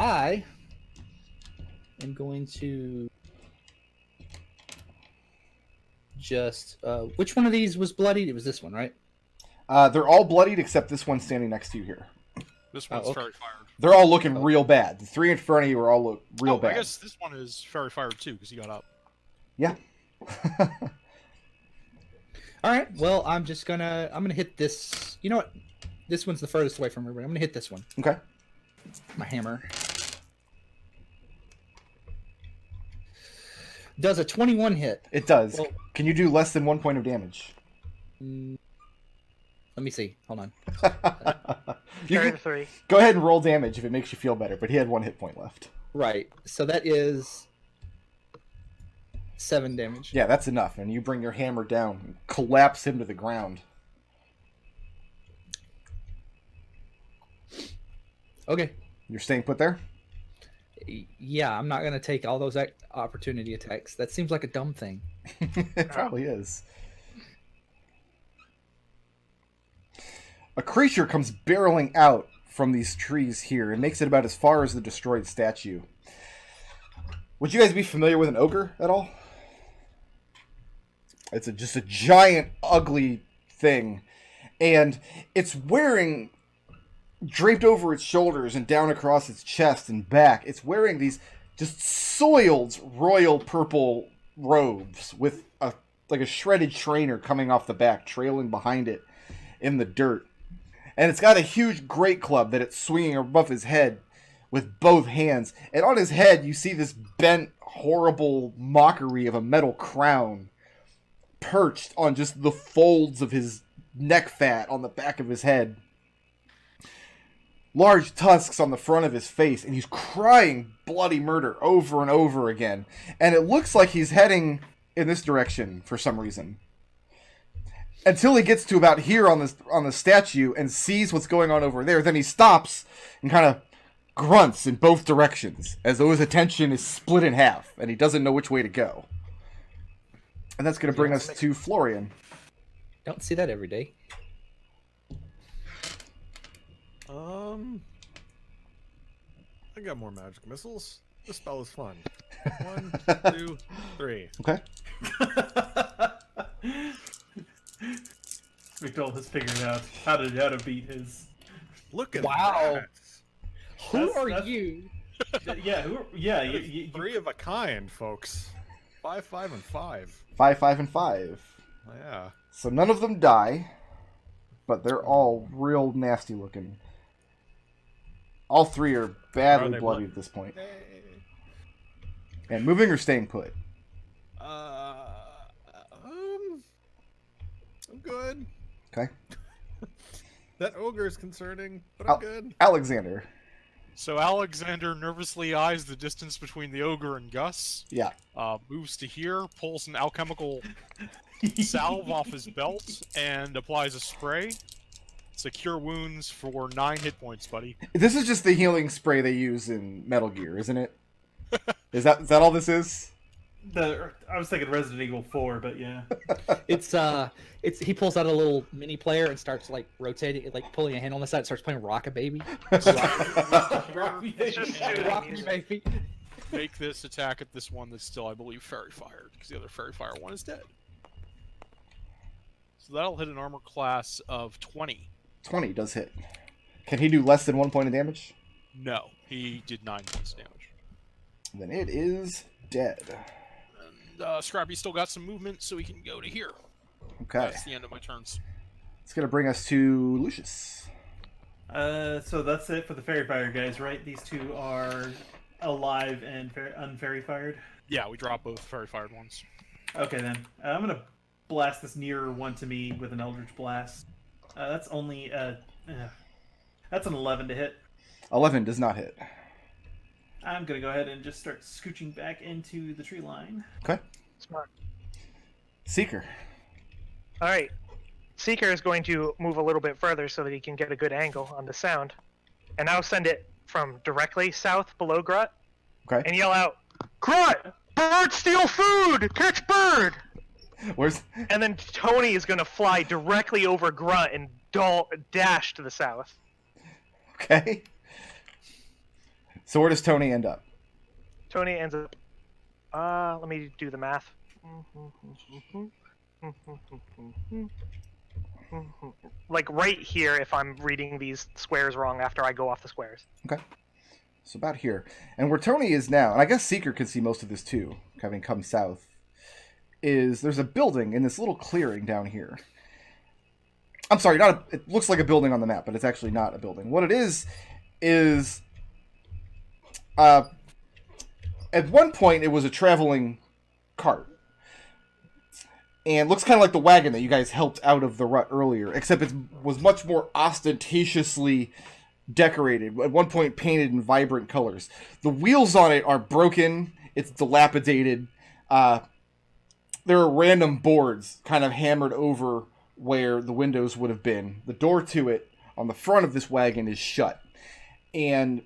I am going to just... which one of these was bloodied? It was this one, right? They're all bloodied except this one standing next to you here. This one's fairy fired. They're all looking real bad. The three in front of you are all look real bad. I guess this one is fairy fired too because he got up. Yeah. All right. Well, I'm gonna hit this. You know what? This one's the furthest away from everybody. I'm gonna hit this one. Okay. My hammer does a 21 hit. It does. Well, can you do less than 1 point of damage? Let me see. Hold on. You can, 3. go ahead and roll damage if it makes you feel better, but he had 1 hit point left. Right. So that is 7 damage. Yeah, that's enough. And you bring your hammer down and collapse him to the ground. Okay. You're staying put there? Yeah, I'm not going to take all those opportunity attacks. That seems like a dumb thing. It probably is. A creature comes barreling out from these trees here and makes it about as far as the destroyed statue. Would you guys be familiar with an ogre at all? It's just a giant, ugly thing. And it's wearing, draped over its shoulders and down across its chest and back, it's wearing these just soiled royal purple robes with like a shredded trainer coming off the back, trailing behind it in the dirt. And it's got a huge great club that it's swinging above his head with both hands. And on his head, you see this bent, horrible mockery of a metal crown perched on just the folds of his neck fat on the back of his head. Large tusks on the front of his face, and he's crying bloody murder over and over again. And it looks like he's heading in this direction for some reason. Until he gets to about here on the statue and sees what's going on over there, then he stops and kind of grunts in both directions, as though his attention is split in half, and he doesn't know which way to go. And that's going to bring us to Florian. Don't see that every day. I got more magic missiles. This spell is fun. 1, 2, 3. Okay. McDohl has figured out how to beat his. Look at Wow. that. Who are That's- you? Yeah, you, Three of a kind, folks. 5, 5, and 5. 5, 5, and 5. Yeah. So none of them die, but they're all real nasty looking. All three are badly bloody at this point. And moving or staying put? I'm good. Okay. That ogre is concerning, but I'm good. Alexander. So Alexander nervously eyes the distance between the ogre and Gus. Yeah. Moves to here, pulls an alchemical salve off his belt, and applies a spray. It's a cure wounds for 9 hit points, buddy. This is just the healing spray they use in Metal Gear, isn't it? Is that all this is? I was thinking Resident Evil 4, but yeah. It's he pulls out a little mini player and starts like rotating it, like pulling a hand on the side, and starts playing Rock Baby. It's just shooting Rock music. Baby. Make this attack at this one that's still, I believe, fairy fired, because the other fairy fire one is dead. So that'll hit an armor class of 20. 20 does hit. Can he do less than 1 point of damage? No, he did 9 points of damage. Then it is dead. And Scrappy still got some movement, so he can go to here. Okay. That's the end of my turns. It's going to bring us to Lucius. So that's it for the fairy fire guys, right? These two are alive and unfairy fired. Yeah, we drop both fairy fired ones. Okay then, I'm gonna blast this nearer one to me with an Eldritch Blast. That's only that's an 11 to hit. 11 does not hit. I'm gonna go ahead and just start scooching back into the tree line. Okay. Smart. Seeker. All right. Seeker is going to move a little bit further so that he can get a good angle on the sound. And I'll send it from directly south below Grut Okay. and yell out, Grut! Bird steal food! Catch bird! Where's... And then Tony is going to fly directly over Grunt and dash to the south. Okay. So where does Tony end up? Tony ends up. Let me do the math. Like right here, if I'm reading these squares wrong after I go off the squares. Okay. So about here. And where Tony is now, and I guess Seeker can see most of this too, having come south, is there's a building in this little clearing down here. I'm sorry, it looks like a building on the map, but it's actually not a building. What it is at one point it was a traveling cart. And looks kind of like the wagon that you guys helped out of the rut earlier, except it was much more ostentatiously decorated. At one point painted in vibrant colors. The wheels on it are broken. It's dilapidated. There are random boards kind of hammered over where the windows would have been. The door to it on the front of this wagon is shut. And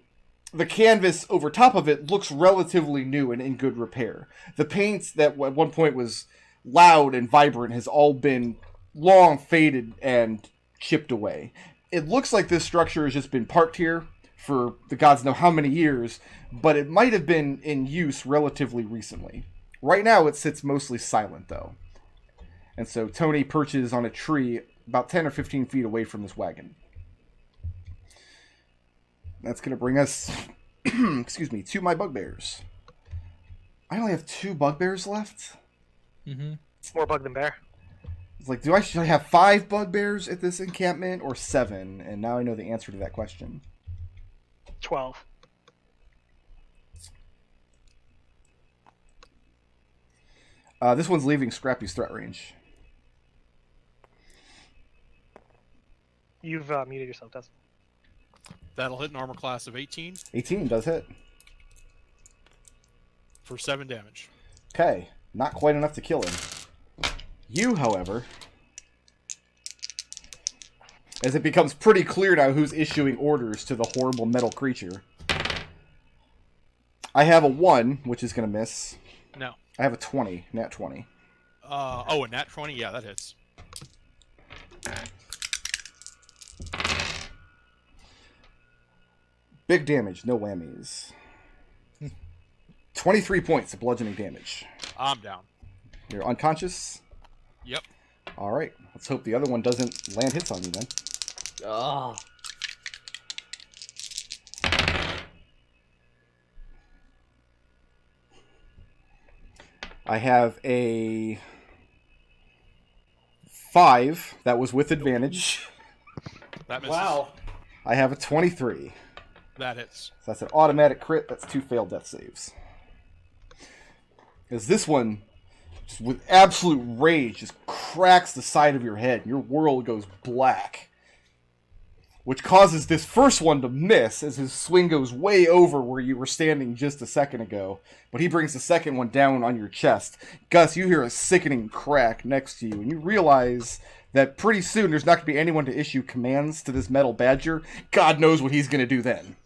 the canvas over top of it looks relatively new and in good repair. The paint that at one point was loud and vibrant has all been long faded and chipped away. It looks like this structure has just been parked here for the gods know how many years, but it might have been in use relatively recently. Right now it sits mostly silent though. And so Tony perches on a tree about 10 or 15 feet away from this wagon. That's going to bring us, excuse me, to my bugbears. I only have 2 bugbears left. Mm-hmm. More bug than bear. It's like, should I have 5 bugbears at this encampment or 7? And now I know the answer to that question. 12. This one's leaving Scrappy's threat range. You've muted yourself, Dustin. That'll hit an armor class of 18 18 does hit. for 7 damage. Okay, not quite enough to kill him. You, however, as it becomes pretty clear now who's issuing orders to the horrible metal creature. I have a 1, which is going to miss. No. I have a 20, nat 20. Oh, a nat 20? Yeah, that hits. Big damage, no whammies. 23 points of bludgeoning damage. I'm down. You're unconscious? Yep. Alright, let's hope the other one doesn't land hits on you then. Oh. I have a 5 that was with advantage. That misses. Wow. I have a 23. That hits. So that's an automatic crit. That's 2 failed death saves. Because this one, just with absolute rage, just cracks the side of your head. And your world goes black. Which causes this first one to miss as his swing goes way over where you were standing just a second ago. But he brings the second one down on your chest. Gus, you hear a sickening crack next to you. And you realize that pretty soon there's not going to be anyone to issue commands to this metal badger. God knows what he's going to do then.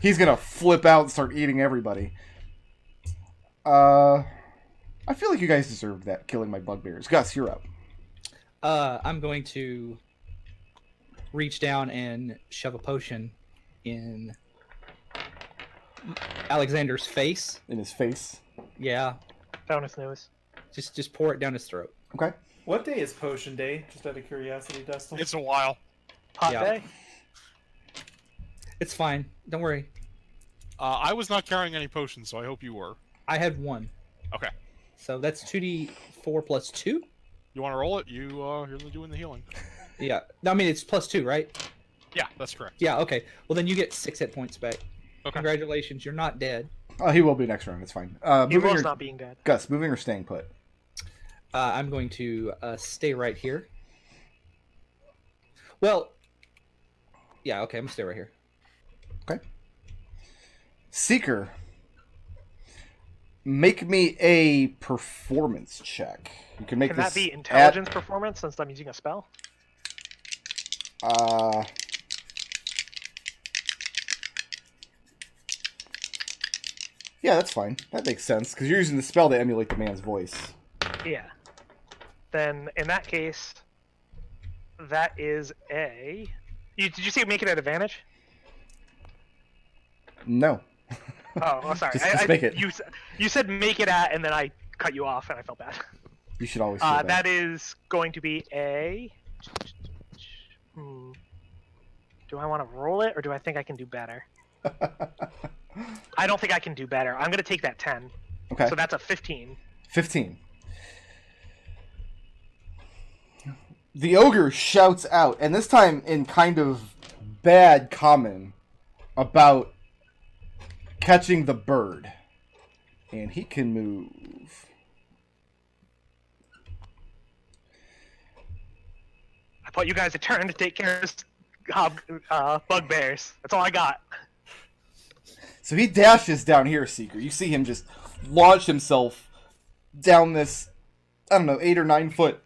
He's going to flip out and start eating everybody. I feel like you guys deserved that, killing my bugbears. Gus, you're up. I'm going to reach down and shove a potion in Alexander's face. In his face. Yeah. Down his nose. Just pour it down his throat. Okay. What day is Potion Day? Just out of curiosity, Destil. It's a while. Hot Yeah. day. It's fine. Don't worry. I was not carrying any potions, so I hope you were. I had 1. Okay. So that's 2d4 plus 2? You want to roll it? You're doing the healing. Yeah. No, I mean, it's plus 2, right? Yeah, that's correct. Yeah, okay. Well, then you get 6 hit points back. Okay. Congratulations, you're not dead. Oh, he will be next round. It's fine. He Moving was or, not being dead. Gus, moving or staying put? I'm going to stay right here. Well, yeah, okay, I'm going to stay right here. Okay. Seeker, make me a performance check. You can make Can this that be intelligence performance since I'm using a spell? Yeah, that's fine. That makes sense, because you're using the spell to emulate the man's voice. Yeah. Then in that case, that is a. Did you say make it at advantage? No. Oh, sorry. Just make it. You said make it at, and then I cut you off, and I felt bad. You should always. Feel bad. That is going to be a. Do I want to roll it, or do I think I can do better? I don't think I can do better. I'm going to take that 10. Okay. So that's a 15. 15. The ogre shouts out, and this time in kind of bad common, about catching the bird. And he can move. I thought you guys had turned to take care of this bugbears. That's all I got. So he dashes down here, Seeker. You see him just launch himself down this, I don't know, 8 or 9 foot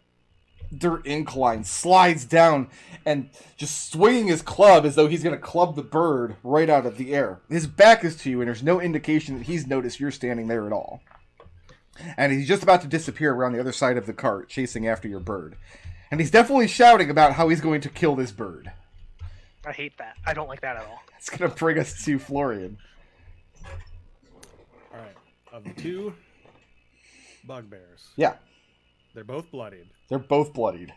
dirt incline, slides down, and just swinging his club as though he's going to club the bird right out of the air. His back is to you, and there's no indication that he's noticed you're standing there at all. And he's just about to disappear around the other side of the cart, chasing after your bird. And he's definitely shouting about how he's going to kill this bird. I hate that. I don't like that at all. It's going to bring us to Florian. Alright, of the 2 bugbears. Yeah. They're both bloodied. They're both bloodied.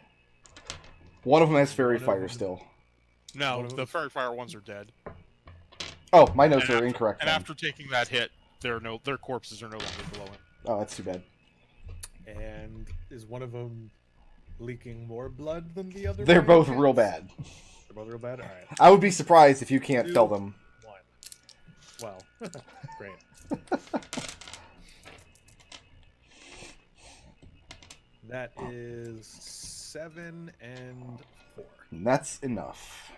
One of them has fairy One of fire them- still. No, the fairy fire ones are dead. Oh, my notes And are after- incorrect. And then. after taking that hit, their corpses are no longer glowing. Oh, that's too bad. And is one of them leaking more blood than the other? They're by both chance? real bad. They're both real bad? Alright. I would be surprised if you can't tell them. 1. Well, great. That is 7 and 4. And that's enough.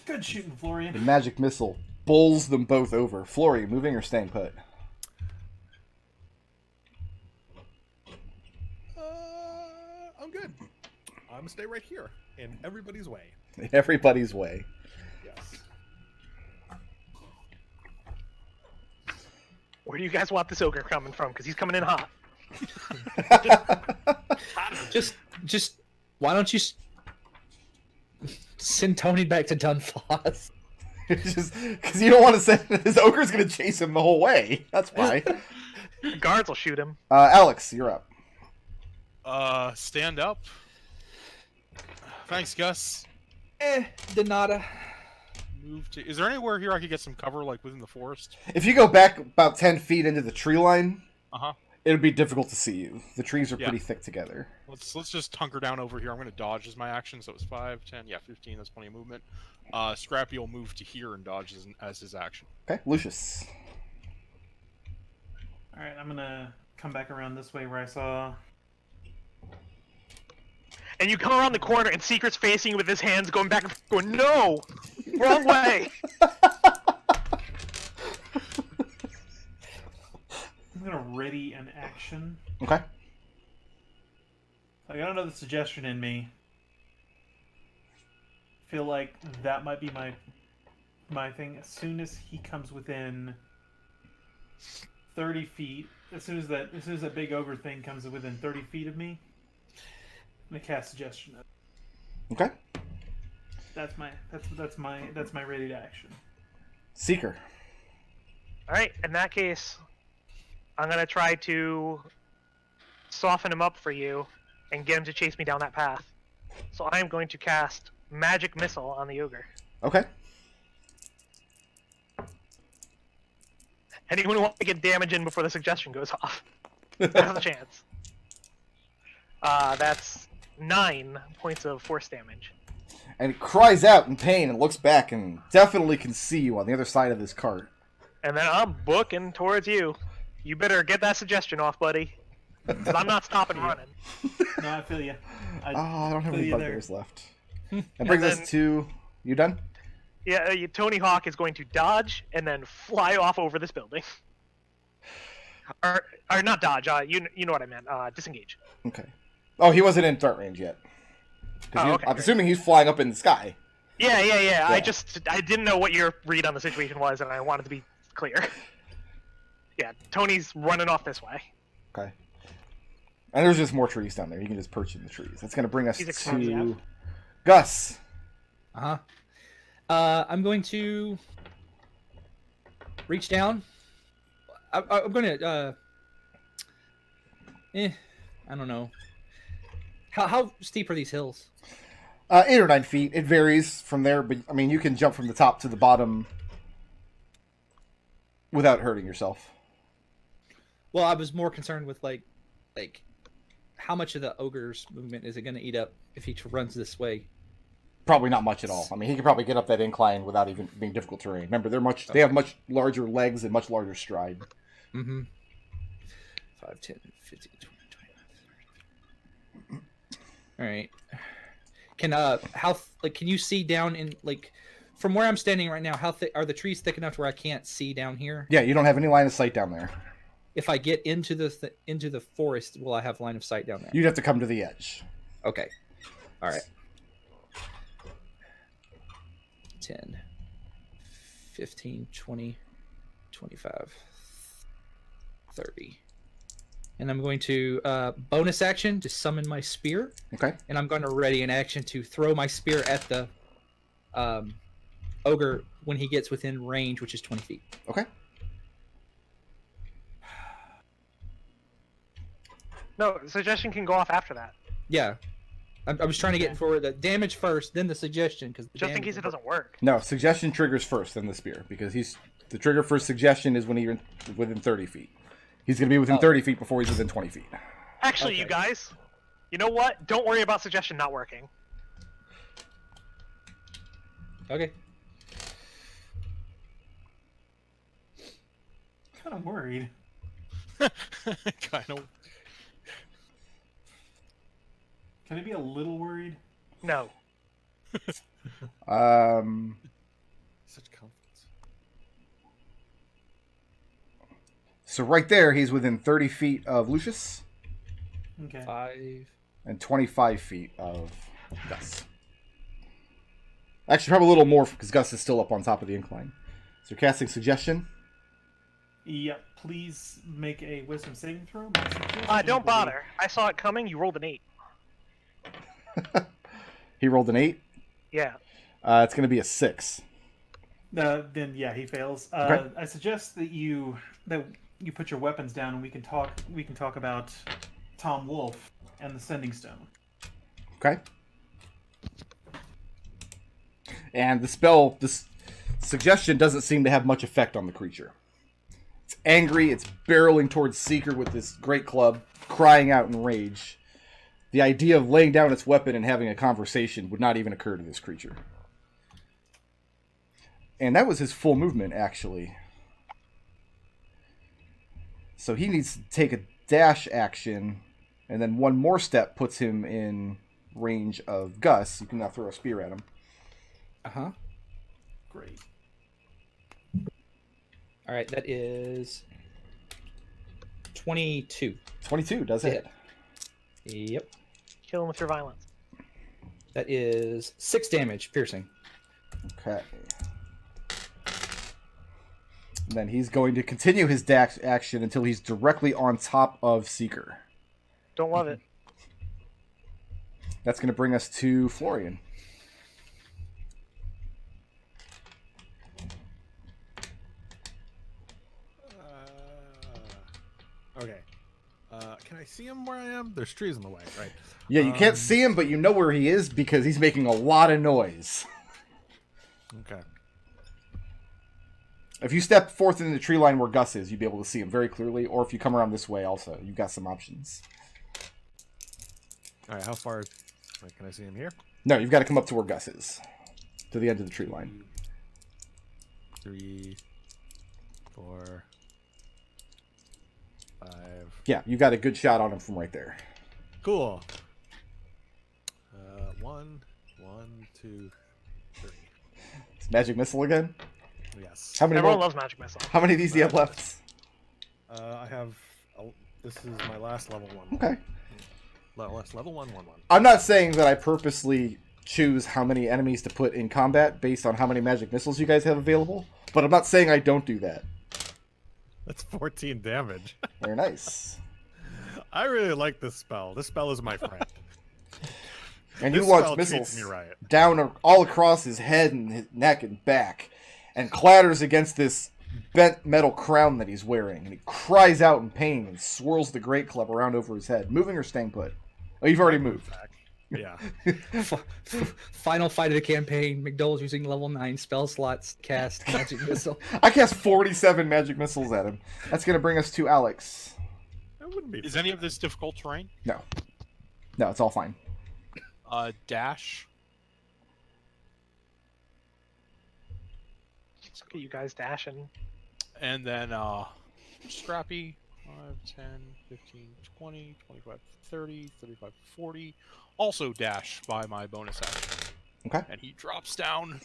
Good shooting, The Florian. magic missile bowls them both over. Florian, moving or staying put? I'm good. I'm gonna stay right here in everybody's way. In everybody's way. Yes. Where do you guys want this ogre coming from? Because he's coming in hot. Just why don't you send Tony back to Dunfoss? It's just because you don't want to send this ogre's going to chase him the whole way. That's why. Guards will shoot him. Alex, you're up. Stand up. Thanks, Gus. De nada. Move to. Is there anywhere here I could get some cover, like within the forest? If you go back about 10 feet into the tree line, Uh-huh. it would be difficult to see you. The trees are Yeah. pretty thick together. Let's just hunker down over here. I'm gonna dodge as my action, so it's 5, 10, yeah, 15. That's plenty of movement. Scrappy will move to here and dodge as his action. Okay, Lucius. All right, I'm gonna come back around this way where I saw. And you come around the corner, and Secret's facing you with his hands going back and forth, going, no! Wrong way! I'm gonna ready an action. Okay. I got another suggestion in me. Feel like that might be my thing. As soon as he comes within 30 feet, as soon as that big ogre thing comes within 30 feet of me, I'm gonna cast suggestion. Okay. That's my ready to action. Seeker. Alright, in that case, I'm gonna try to soften him up for you and get him to chase me down that path. So I am going to cast Magic Missile on the ogre. Okay. Anyone who wants to get damage in before the suggestion goes off has a chance. That's 9 points of force damage. And it cries out in pain and looks back and definitely can see you on the other side of this cart. And then I'm booking towards you. You better get that suggestion off, buddy. Because I'm not stopping running. No, I feel you. I don't have feel any you there. bugbears left. That brings us then- to... You done? Yeah, Tony Hawk is going to dodge and then fly off over this building. Or not dodge, you know what I meant, disengage. Okay. Oh, he wasn't in dart range yet. 'Cause Oh, you- okay, I'm great. assuming he's flying up in the sky. Yeah. Yeah. I didn't know what your read on the situation was, and I wanted to be clear. Yeah, Tony's running off this way. Okay. And there's just more trees down there. You can just perch in the trees. That's going to bring us He's to excited. Gus. Uh-huh. I'm going to reach down. I'm going to. I don't know. How steep are these hills? 8 or 9 feet. It varies from there, but I mean, you can jump from the top to the bottom without hurting yourself. Well, I was more concerned with like how much of the ogre's movement is it going to eat up if he runs this way? Probably not much at all. I mean, he could probably get up that incline without even being difficult terrain. Remember, they have much larger legs and much larger stride. Mm-hmm. 5, 10, 15, 20, 25, 30. All right. Can you see down in from where I'm standing right now? How thick are the trees? Thick enough to where I can't see down here? Yeah, you don't have any line of sight down there. If I get into the forest, will I have line of sight down there? You'd have to come to the edge. Okay. All right. 10, 15, 20, 25, 30. And I'm going to bonus action to summon my spear. Okay. And I'm going to ready an action to throw my spear at the ogre when he gets within range, which is 20 feet. Okay. No, suggestion can go off after that. Yeah. I was trying to get for the damage first, then the suggestion. Just in case it doesn't work. No, suggestion triggers first, then the spear. Because the trigger for suggestion is when you're within 30 feet. He's going to be within 30 feet before he's within 20 feet. Actually, Okay. you guys, you know what? Don't worry about suggestion not working. Okay. Kind of worried. Kind of. Can I be a little worried? No. Such confidence. So right there, he's within 30 feet of Lucius Okay. 5. and 25 feet of Gus. Actually, probably a little more because Gus is still up on top of the incline. So you're casting suggestion. Yep. Please make a wisdom saving throw. Don't bother. I saw it coming. You rolled an 8. He rolled an 8. Yeah. It's going to be a 6. Then yeah, he fails. Okay. I suggest that you put your weapons down and we can talk about Tom Wolfe and the Sending Stone. Okay. And this suggestion doesn't seem to have much effect on the creature. It's angry, it's barreling towards Seeker with this great club, crying out in rage. The idea of laying down its weapon and having a conversation would not even occur to this creature. And that was his full movement, actually. So he needs to take a dash action, and then one more step puts him in range of Gus. You can now throw a spear at him. Uh-huh. Great. All right, that is 22. 22 does hit. Yep. Kill him with your violence. That is 6 damage, piercing. Okay. And then he's going to continue his dash action until he's directly on top of Seeker. Don't love it. That's going to bring us to Florian. Okay. Can I see him where I am? There's trees in the way, right? Yeah, you can't see him, but you know where he is because he's making a lot of noise. Okay. If you step forth into the tree line where Gus is, you'd be able to see him very clearly. Or if you come around this way also, you've got some options. All right. How far? Wait, can I see him here? No, you've got to come up to where Gus is. To the end of the tree line. 3, 4, 5. Yeah, you got a good shot on him from right there. Cool. 1, 2, 3. It's magic missile again. Yes. How many Everyone more? loves magic missile. How many of these do you have left? I have. This is my last level 1. Okay. Last level 1. I'm not saying that I purposely choose how many enemies to put in combat based on how many magic missiles you guys have available, but I'm not saying I don't do that. That's 14 damage. Very nice. I really like this spell. This spell is my friend. And you This launch spell treats missiles me right. down all across his head and his neck and back, and clatters against this bent metal crown that he's wearing. And he cries out in pain and swirls the great club around over his head. Moving or staying put? Oh, you've already moved. Back. Yeah. Final fight of the campaign. McDohl's using level 9 spell slots. Cast magic missile. I cast 47 magic missiles at him. That's going to bring us to Alex. That wouldn't be. Is any of this difficult terrain? No, it's all fine. Dash. Look at you guys dashing. And then Scrappy. 5, 10, 15, 20, 25, 30, 35, 40. Also dash by my bonus action. Okay. And he drops down,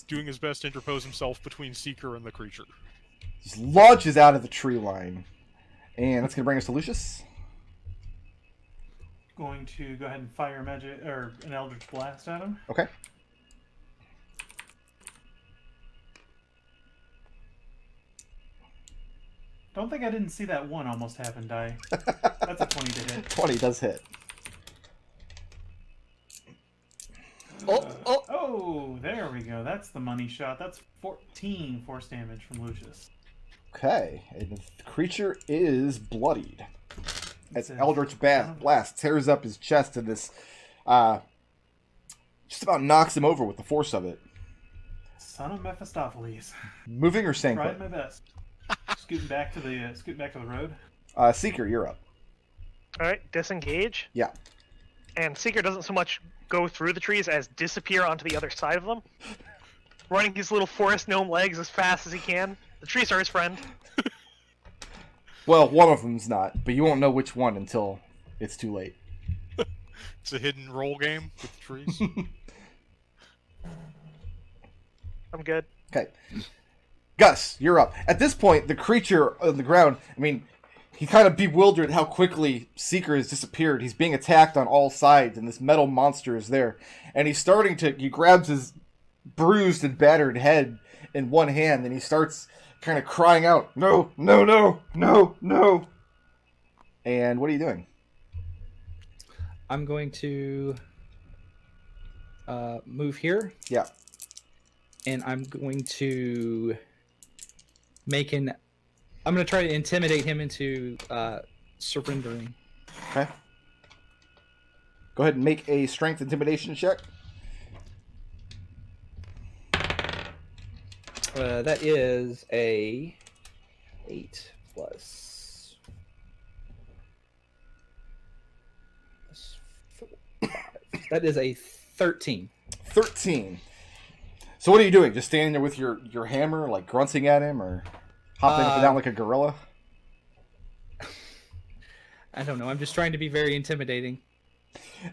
doing his best to interpose himself between Seeker and the creature. Just launches out of the tree line. And that's going to bring us to Lucius. Going to go ahead and fire magic or an Eldritch Blast at him. Okay. Don't think I didn't see that one almost happen, die. That's a 20 to hit. 20 does hit. Oh, oh. Oh, there we go. That's the money shot. That's 14 force damage from Lucius. Okay. And the creature is bloodied. As It's a- Eldritch Blast tears up his chest and this just about knocks him over with the force of it. Son of Mephistopheles. Moving or staying Tried put? my best. Scooting back to the road. Seeker, you're up. All right, disengage. Yeah. And Seeker doesn't so much go through the trees as disappear onto the other side of them, running his little forest gnome legs as fast as he can. The trees are his friend. Well, one of them's not, but you won't know which one until it's too late. It's a hidden roll game with the trees. I'm good. Okay. Gus, you're up. At this point, the creature on the ground, I mean, he's kind of bewildered how quickly Seeker has disappeared. He's being attacked on all sides, and this metal monster is there. And he grabs his bruised and battered head in one hand, and he starts kind of crying out, "No, no, no, no, no." And what are you doing? I'm going to move here, Yeah. and I'm going to I'm going to try to intimidate him into surrendering. Okay. Go ahead and make a strength intimidation check. That is a 8 plus 5. That is a 13. 13. So what are you doing? Just standing there with your hammer, like grunting at him, or hopping up and down like a gorilla? I don't know. I'm just trying to be very intimidating.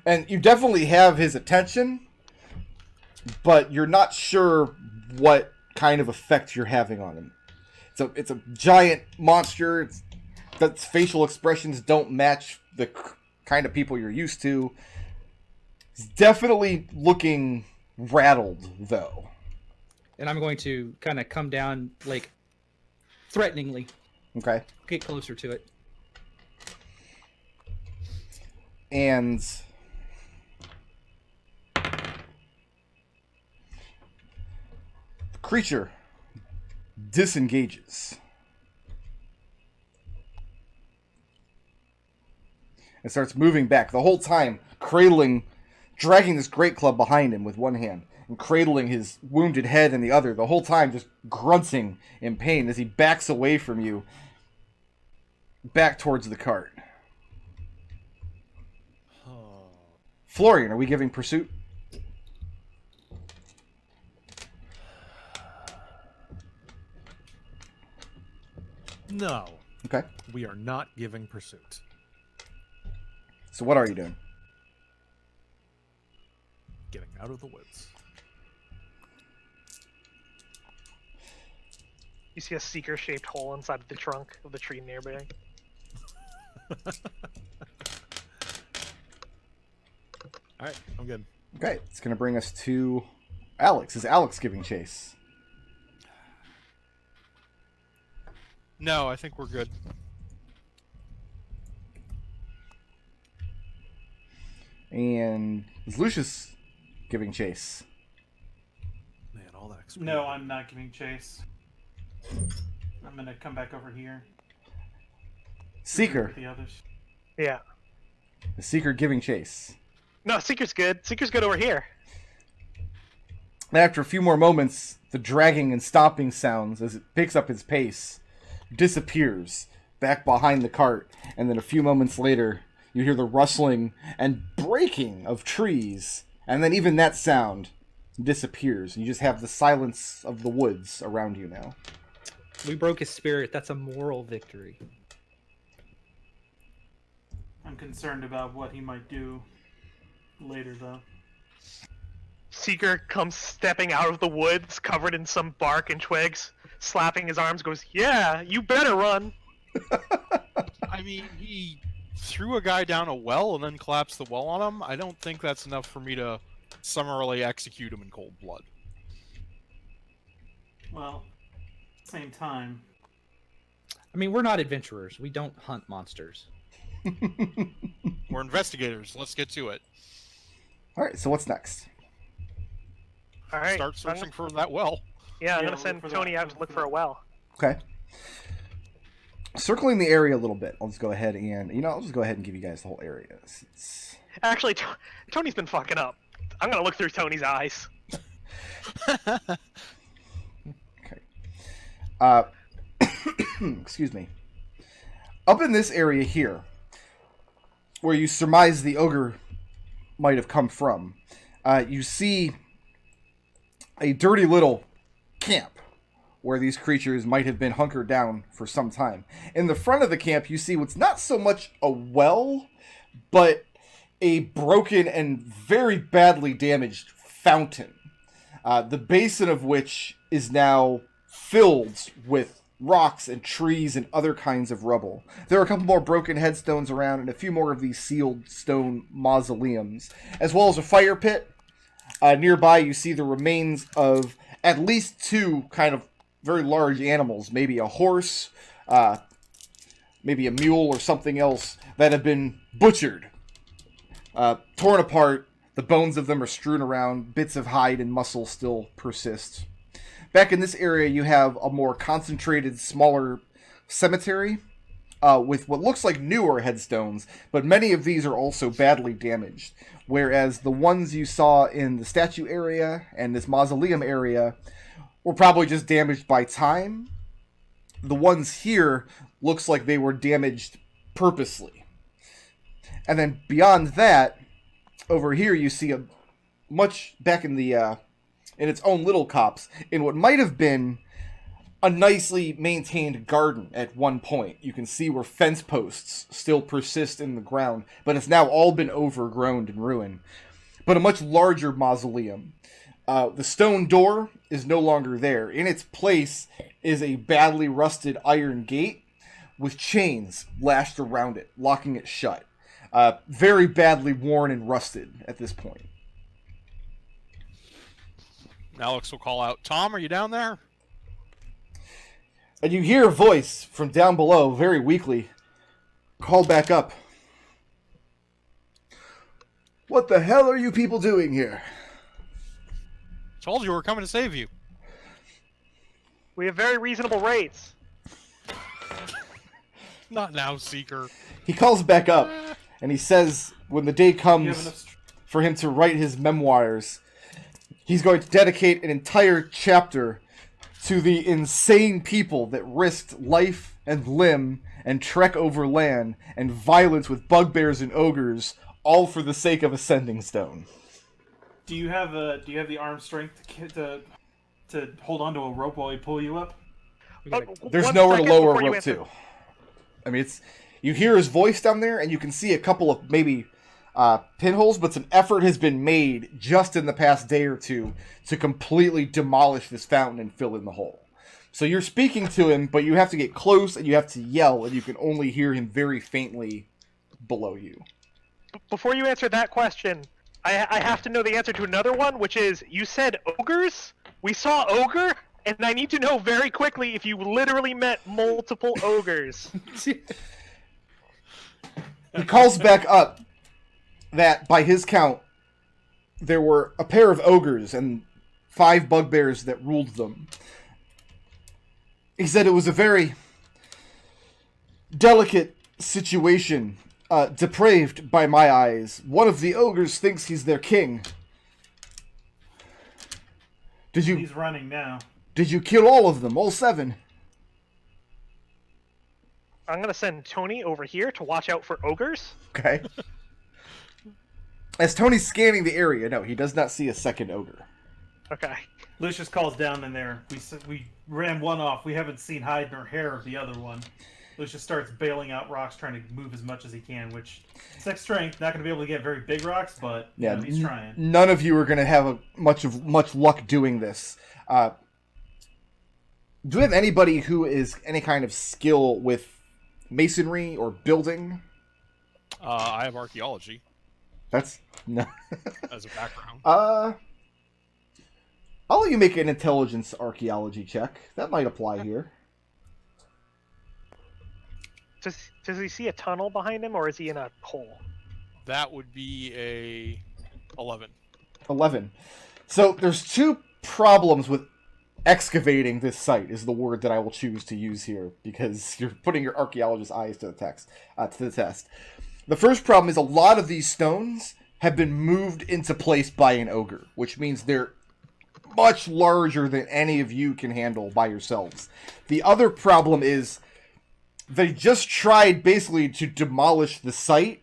And you definitely have his attention, but you're not sure what kind of effect you're having on him. It's a giant monster. Its facial expressions don't match the kind of people you're used to. He's definitely looking rattled, though. And I'm going to kind of come down, like, threateningly. Okay. Get closer to it. And the creature disengages. And starts moving back, the whole time dragging this great club behind him with one hand, and cradling his wounded head in the other, the whole time just grunting in pain as he backs away from you, back towards the cart. Florian, are we giving pursuit? No, Okay. we are not giving pursuit. So what are you doing? Getting out of the woods. You see a seeker-shaped hole inside of the trunk of the tree nearby. Alright, I'm good. Okay, it's going to bring us to Alex. Is Alex giving chase? No, I think we're good. And is Lucius giving chase? Man, all that XP. No, I'm not giving chase. I'm gonna come back over here. Seeker. With the others. Yeah. The Seeker giving chase. No, Seeker's good. Seeker's good over here. And after a few more moments, the dragging and stomping sounds as it picks up its pace disappears back behind the cart. And then a few moments later, you hear the rustling and breaking of trees. And then even that sound disappears. And you just have the silence of the woods around you now. We broke his spirit. That's a moral victory. I'm concerned about what he might do later, though. Seeker comes stepping out of the woods, covered in some bark and twigs, slapping his arms, goes, "Yeah, you better run." I mean, he threw a guy down a well and then collapsed the well on him. I don't think that's enough for me to summarily execute him in cold blood. Well, same time. I mean, we're not adventurers. We don't hunt monsters. We're investigators. Let's get to it. All right, so what's next? All right. Start searching for that well. Yeah, I'm Yeah, gonna send look for Tony that. out to look for a well. Okay. Circling the area a little bit, I'll just go ahead and, I'll just go ahead and give you guys the whole area. Actually, Tony's been fucking up. I'm gonna look through Tony's eyes. Okay. Excuse me. Up in this area here, where you surmise the ogre might have come from, you see a dirty little camp where these creatures might have been hunkered down for some time. In the front of the camp, you see what's not so much a well, but a broken and very badly damaged fountain, the basin of which is now filled with rocks and trees and other kinds of rubble. There are a couple more broken headstones around and a few more of these sealed stone mausoleums, as well as a fire pit. Nearby, you see the remains of at least two kind of very large animals, maybe a horse, maybe a mule or something else, that have been butchered, torn apart. The bones of them are strewn around. Bits of hide and muscle still persist. Back in this area, you have a more concentrated, smaller cemetery with what looks like newer headstones, but many of these are also badly damaged. Whereas the ones you saw in the statue area and this mausoleum area were probably just damaged by time. The ones here looks like they were damaged purposely. And then beyond that, over here you see a much back in the in its own little copse, in what might have been a nicely maintained garden at one point. You can see where fence posts still persist in the ground, but it's now all been overgrown and ruined. But a much larger mausoleum. The stone door is no longer there. In its place is a badly rusted iron gate with chains lashed around it, locking it shut. Very badly worn and rusted at this point. Alex will call out, "Tom, are you down there?" And you hear a voice from down below, very weakly, call back up. "What the hell are you people doing here?" Told you we're coming to save you. We have very reasonable rates. Not now, Seeker. He calls back up, and he says when the day You have comes enough for him to write his memoirs, he's going to dedicate an entire chapter to the insane people that risked life and limb and trek over land and violence with bugbears and ogres, all for the sake of a sending stone. Do you have the arm strength to hold onto a rope while we pull you up? There's One nowhere to second lower before you rope answer. to. I mean, you hear his voice down there, and you can see a couple of maybe pinholes, but some effort has been made just in the past day or two to completely demolish this fountain and fill in the hole. So you're speaking to him, but you have to get close and you have to yell, and you can only hear him very faintly below you. Before you answer that question, I have to know the answer to another one, which is, you said ogres? We saw ogre? And I need to know very quickly if you literally meant multiple ogres. He calls back up. that, by his count, there were a pair of ogres and 5 bugbears that ruled them. He said it was a very delicate situation, depraved by my eyes. One of the ogres thinks he's their king. He's running now. Did you kill all of them, all 7? I'm gonna send Tony over here to watch out for ogres. Okay. As Tony's scanning the area, no, he does not see a second ogre. Okay. Lucius calls down in there. We ran one off. We haven't seen hide nor hair of the other one. Lucius starts bailing out rocks, trying to move as much as he can, which, 6 strength, not going to be able to get very big rocks, but Yeah, he's trying. None of you are going to have much luck doing this. Do we have anybody who is any kind of skill with masonry or building? I have archaeology That's no. as a background. I'll let you make an intelligence archaeology check. That might apply here. Does he see a tunnel behind him, or is he in a hole? That would be a 11. 11. So there's 2 problems with excavating this site, is the word that I will choose to use here, because you're putting your archaeologist's eyes to the test. The first problem is a lot of these stones have been moved into place by an ogre, which means they're much larger than any of you can handle by yourselves. The other problem is they just tried basically to demolish the site,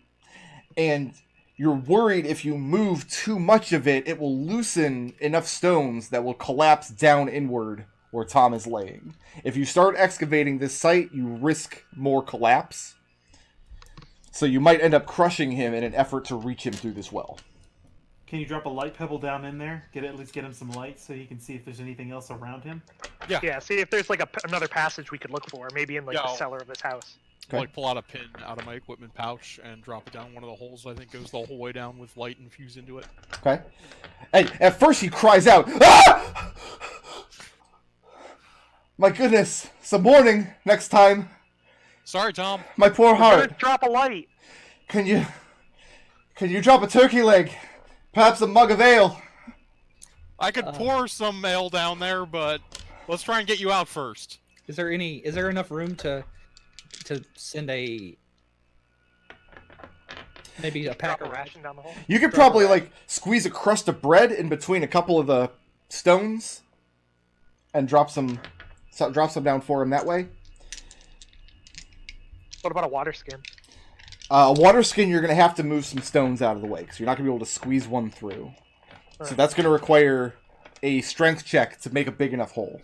and you're worried if you move too much of it, it will loosen enough stones that will collapse down inward where Tom is laying. If you start excavating this site, you risk more collapse. So you might end up crushing him in an effort to reach him through this well. Can you drop a light pebble down in there? At least get him some light so he can see if there's anything else around him? Yeah, see if there's like another passage we could look for, maybe in like the cellar of this house. Okay. Like pull out a pin out of my equipment pouch and drop it down one of the holes. I think goes the whole way down with light infused into it. Okay. And at first he cries out, "Ah! My goodness, some warning next time. Sorry, Tom. My poor We're gonna heart. drop a light. Can you drop a turkey leg? Perhaps a mug of ale?" I could pour some ale down there, but let's try and get you out first. Is there enough room to send maybe a pack Drop a of ration down the hole. You could probably like squeeze a crust of bread in between a couple of the stones and drop some down for him that way. What about a water skin? A water skin, you're going to have to move some stones out of the way because you're not going to be able to squeeze one through. So that's going to require a strength check to make a big enough hole.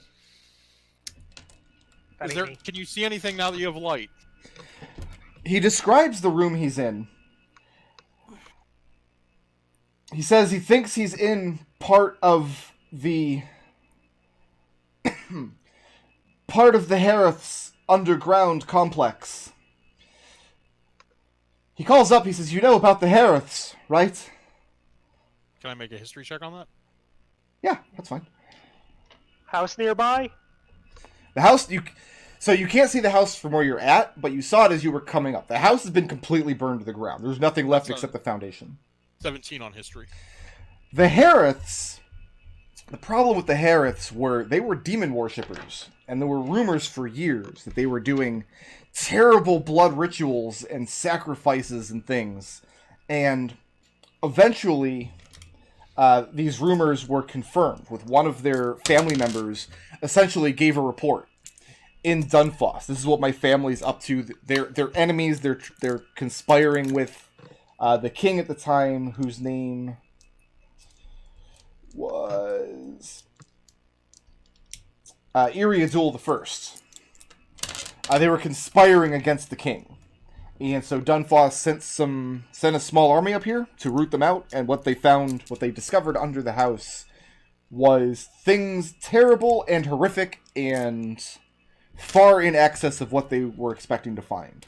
Can you see anything now that you have light? He describes the room he's in. He says he thinks he's in part of the Harith's underground complex. He calls up, he says, "You know about the Hariths, right?" Can I make a history check on that? Yeah, that's fine. House nearby? The house, so you can't see the house from where you're at, but you saw it as you were coming up. The house has been completely burned to the ground. There's nothing left except the foundation. 17 on history. The Hariths, the problem with the Hariths were they were demon worshippers, and there were rumors for years that they were doing terrible blood rituals and sacrifices and things. And eventually, these rumors were confirmed with one of their family members essentially gave a report in Dunfoss. This is what my family's up to. They're enemies. They're conspiring with the king at the time, whose name was Iriadul the First. They were conspiring against the king, and so Dunfoss sent a small army up here to root them out. And what they discovered under the house was things terrible and horrific and far in excess of what they were expecting to find.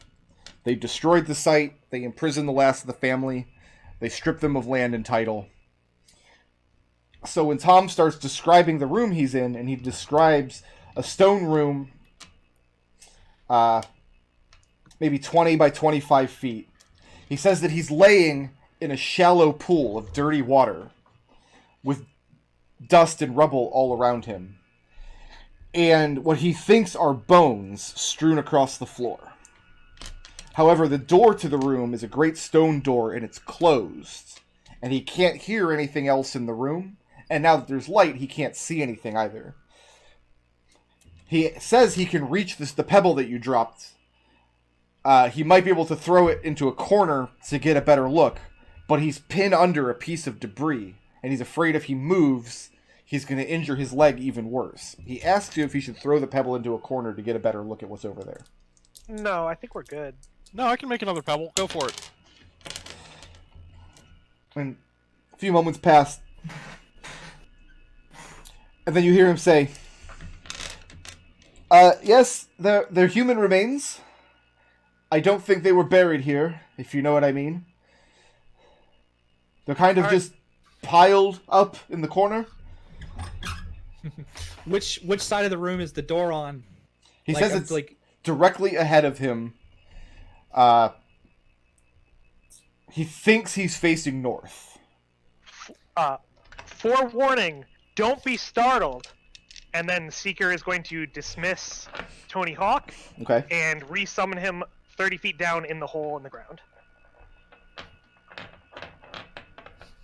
They destroyed the site. They imprisoned the last of the family. They stripped them of land and title. So when Tom starts describing the room he's in, and he describes a stone room, maybe 20 by 25 feet, he says that he's laying in a shallow pool of dirty water with dust and rubble all around him, and what he thinks are bones strewn across the floor. However, the door to the room is a great stone door, and it's closed, and he can't hear anything else in the room, and now that there's light, he can't see anything either. He says he can reach the pebble that you dropped. He might be able to throw it into a corner to get a better look, but he's pinned under a piece of debris, and he's afraid if he moves, he's going to injure his leg even worse. He asks you if he should throw the pebble into a corner to get a better look at what's over there. No, I think we're good. No, I can make another pebble. Go for it. And a few moments pass, and then you hear him say, yes, they're human remains. I don't think they were buried here, if you know what I mean. They're kind of just piled up in the corner. Which side of the room is the door on? He Like, says I'm it's like directly ahead of him. He thinks he's facing north. Forewarning, don't be startled. And then Seeker is going to dismiss Tony Hawk Okay. and resummon him 30 feet down in the hole in the ground.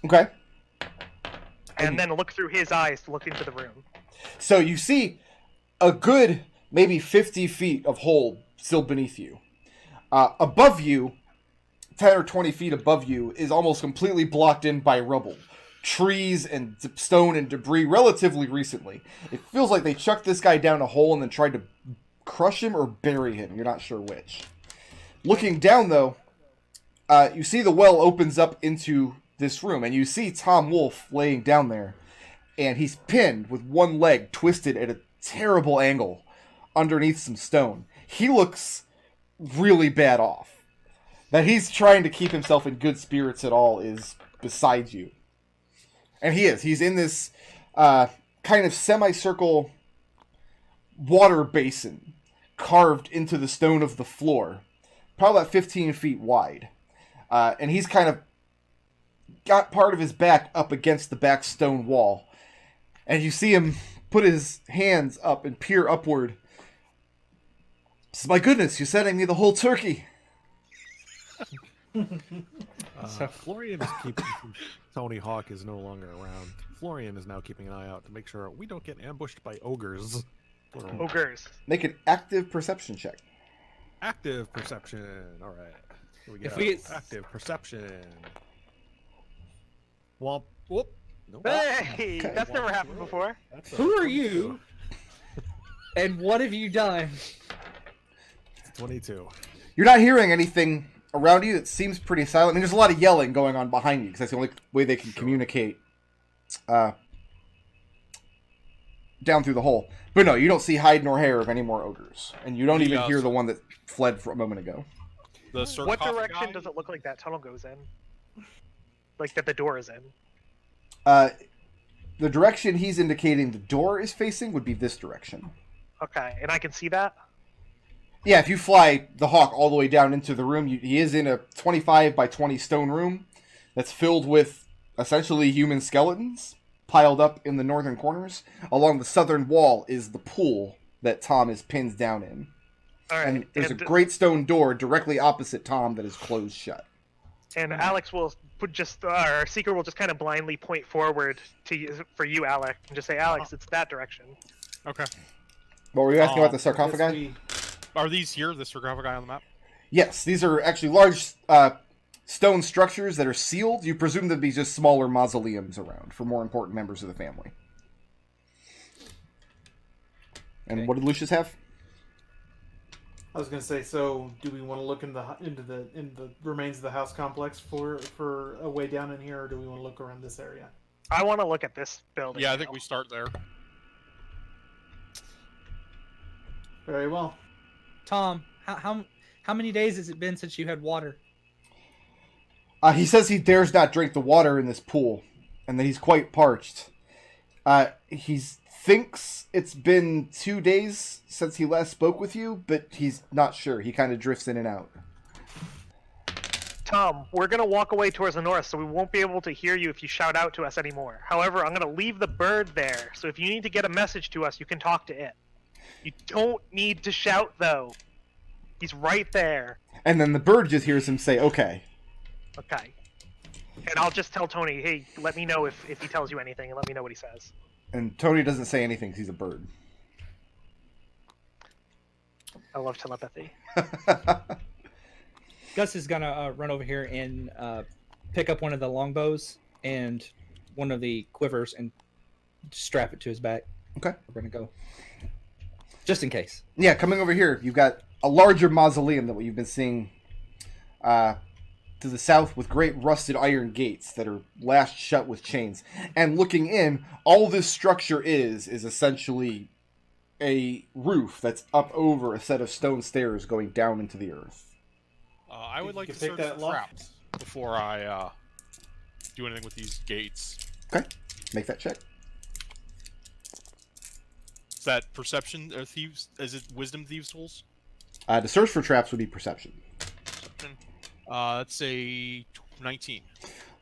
Okay. And then look through his eyes to look into the room. So you see a good maybe 50 feet of hole still beneath you. Above you, 10 or 20 feet above you, is almost completely blocked in by rubble. Trees and stone and debris relatively recently. It feels like they chucked this guy down a hole and then tried to crush him or bury him. You're not sure which. Looking down, though, you see the well opens up into this room, and you see Tom Wolfe laying down there, and he's pinned with one leg twisted at a terrible angle underneath some stone. He looks really bad off. That he's trying to keep himself in good spirits at all is beside you. And he is. He's in this kind of semicircle water basin carved into the stone of the floor, probably about 15 feet wide. And he's kind of got part of his back up against the back stone wall. And you see him put his hands up and peer upward. My goodness, you're sending me the whole turkey. Florian is keeping Tony Hawk is no longer around. Florian is now keeping an eye out to make sure we don't get ambushed by ogres. Plural. Ogres. Make an active perception check. Active perception. All right. Here we go. If we- Active perception. Womp. Whoop. Nope. Hey, that's never happened before. That's a Who are 22. you? And what have you done? 22. You're not hearing anything around you. It seems pretty silent. I mean, there's a lot of yelling going on behind you because that's the only way they can communicate down through the hole. But no, you don't see hide nor hair of any more ogres, and you don't even hear the one that fled for a moment ago. The What sarcophagi- direction does it look like that tunnel goes in? Like that the door is in. The direction he's indicating the door is facing would be this direction. Okay, and I can see that? Yeah, if you fly the hawk all the way down into the room, he is in a 25 by 20 stone room that's filled with essentially human skeletons piled up in the northern corners. Along the southern wall is the pool that Tom is pinned down in. All right. And there's a great stone door directly opposite Tom that is closed shut. And Alex will our Seeker will just kind of blindly point forward for you, Alex, and just say, Alex, it's that direction. Okay. What were you asking about the Guess sarcophagi? Are these here, the sarcophagi on the map? Yes, these are actually large stone structures that are sealed. You presume them to be just smaller mausoleums around for more important members of the family. And Okay. what did Lucius have? I was gonna say, so do we want to look into the remains of the house complex for a way down in here, or do we want to look around this area? I want to look at this building. Yeah, I think now. we start there. Very well. Tom, how many days has it been since you had water? He says he dares not drink the water in this pool, and that he's quite parched. He thinks it's been 2 days since he last spoke with you, but he's not sure. He kind of drifts in and out. Tom, we're gonna walk away towards the north, so we won't be able to hear you if you shout out to us anymore. However, I'm gonna leave the bird there, so if you need to get a message to us, you can talk to it. You don't need to shout, though. He's right there. And then the bird just hears him say, okay. Okay. And I'll just tell Tony, hey, let me know if he tells you anything, and let me know what he says. And Tony doesn't say anything because he's a bird. I love telepathy. Gus is gonna run over here and pick up one of the longbows and one of the quivers and strap it to his back. Okay. We're gonna go. Just in case. Yeah, coming over here, you've got a larger mausoleum than what you've been seeing to the south with great rusted iron gates that are lashed shut with chains. And looking in, all this structure is essentially a roof that's up over a set of stone stairs going down into the earth. I would like You to pick search that for lock? traps before I do anything with these gates. Okay, make that check. Is that perception or thieves? Is it wisdom thieves tools? To search for traps would be perception. Perception. That's a 19.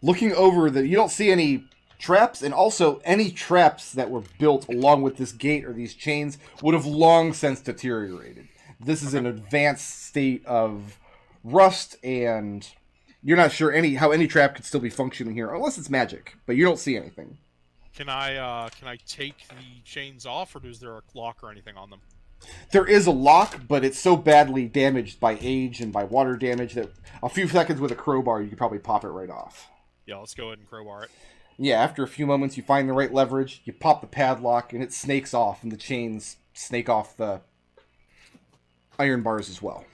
Looking over, you don't see any traps, and also any traps that were built along with this gate or these chains would have long since deteriorated. This is an advanced state of rust, and you're not sure how any trap could still be functioning here, unless it's magic, but you don't see anything. Can I take the chains off, or is there a lock or anything on them? There is a lock, but it's so badly damaged by age and by water damage that a few seconds with a crowbar, you could probably pop it right off. Yeah, let's go ahead and crowbar it. Yeah, after a few moments, you find the right leverage, you pop the padlock, and it snakes off, and the chains snake off the iron bars as well.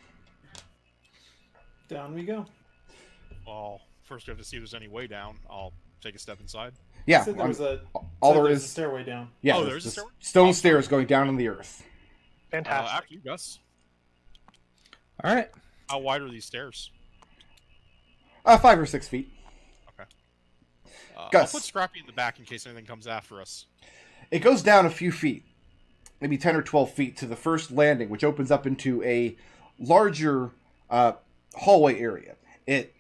Down we go. Well, first we have to see if there's any way down. I'll take a step inside. Yeah, Said there was a, all said there there's is a stairway down. Yeah, Oh, there's a stairway? stone stairs going down in the earth. Fantastic. After you, Gus. All right. How wide are these stairs? 5 or 6 feet. Gus. I'll put Scrappy in the back in case anything comes after us. It goes down a few feet, maybe 10 or 12 feet, to the first landing, which opens up into a larger hallway area. It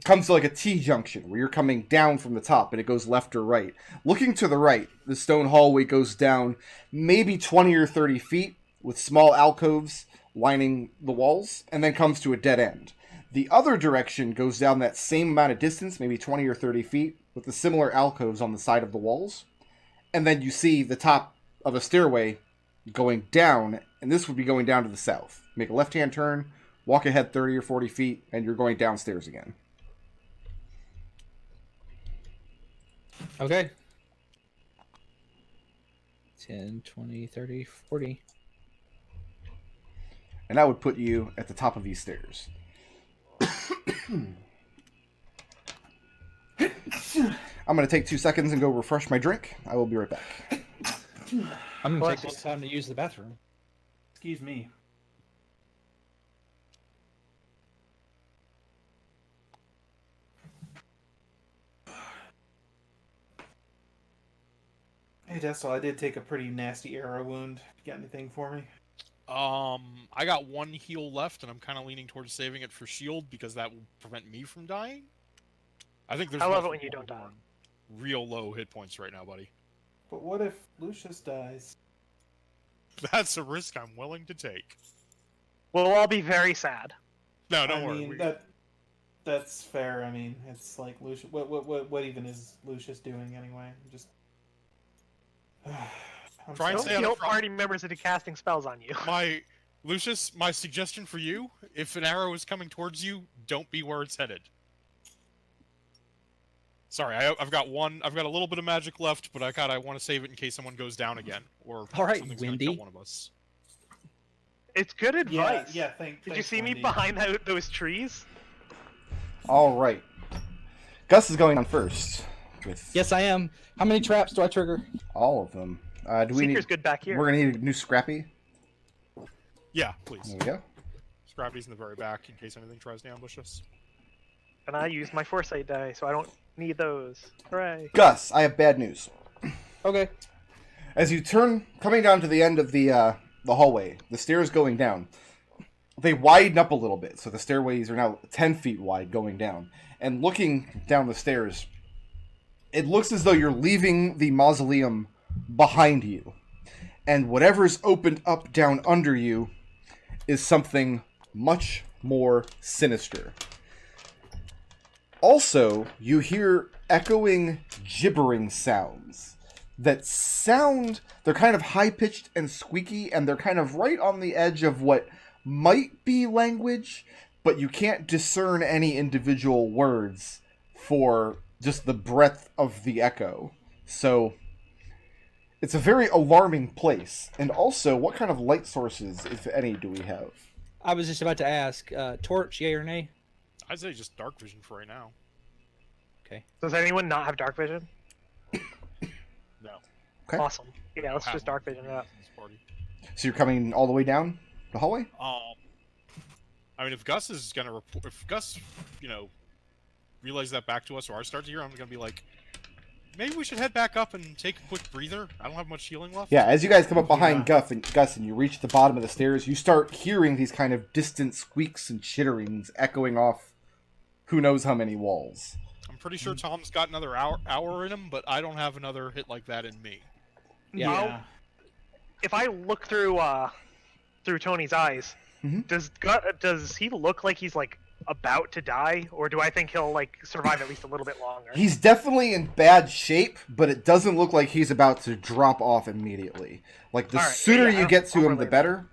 comes to like a T-junction, where you're coming down from the top, and it goes left or right. Looking to the right, the stone hallway goes down maybe 20 or 30 feet, with small alcoves lining the walls, and then comes to a dead end. The other direction goes down that same amount of distance, maybe 20 or 30 feet, with the similar alcoves on the side of the walls. And then you see the top of a stairway going down, and this would be going down to the south. Make a left-hand turn, walk ahead 30 or 40 feet, and you're going downstairs again. Okay. 10, 20, 30, 40. And that would put you at the top of these stairs. I'm going to take 2 seconds and go refresh my drink. I will be right back. I'm going to take this time to use the bathroom. Excuse me. Hey, Destil, I did take a pretty nasty arrow wound. You got anything for me? I got 1 heal left, and I'm kind of leaning towards saving it for shield because that will prevent me from dying. I think there's. I love it nothing when you don't more die. than real low hit points right now, buddy. But what if Lucius dies? That's a risk I'm willing to take. We'll all be very sad. No, don't I worry. mean, that's fair. I mean, it's like Lucius. What even is Lucius doing anyway? Just. I'm Try and Don't stay on the guilt front. party members into casting spells on you. Lucius, my suggestion for you: if an arrow is coming towards you, don't be where it's headed. Sorry, I've got a little bit of magic left, but I want to save it in case someone goes down again, or All right, something's gonna Windy. kill one of us. It's good advice. Yeah. Did you thanks, see me Wendy. behind those trees? All right. Gus is going on first. With Yes, I am. How many traps do I trigger? all of them. Do we Seeker's need? good back here. We're gonna need a new Scrappy. Yeah, please. There we go. Scrappy's in the very back in case anything tries to ambush us. And I use my foresight die, so I don't need those. Hooray. Gus, I have bad news. Okay. As you turn, coming down to the end of the hallway, the stairs going down, they widen up a little bit, so the stairways are now 10 feet wide going down. And looking down the stairs, it looks as though you're leaving the mausoleum behind you. And whatever's opened up down under you is something much more sinister. Also, you hear echoing, gibbering sounds that sound, they're kind of high-pitched and squeaky, and they're kind of right on the edge of what might be language, but you can't discern any individual words for just the breadth of the echo. So, it's a very alarming place. And also, what kind of light sources, if any, do we have? I was just about to ask, torch, yay or nay? I'd say just dark vision for right now. Okay. Does anyone not have dark vision? No. Okay. Awesome. Yeah, let's just dark vision it up. This party. So you're coming all the way down the hallway? I mean, if Gus is gonna report, if Gus, relays that back to us, or I start to hear, I'm gonna be like, maybe we should head back up and take a quick breather. I don't have much healing left. Yeah, as you guys come up behind Gus and you reach the bottom of the stairs, you start hearing these kind of distant squeaks and chitterings echoing off who knows how many walls. I'm pretty sure Tom's got another hour in him, but I don't have another hit like that in me. Yeah. If I look through Tony's eyes, does he look like he's like about to die, or do I think he'll like survive at least a little bit longer? He's definitely in bad shape, but it doesn't look like he's about to drop off immediately. Like, the sooner you get to him, the better.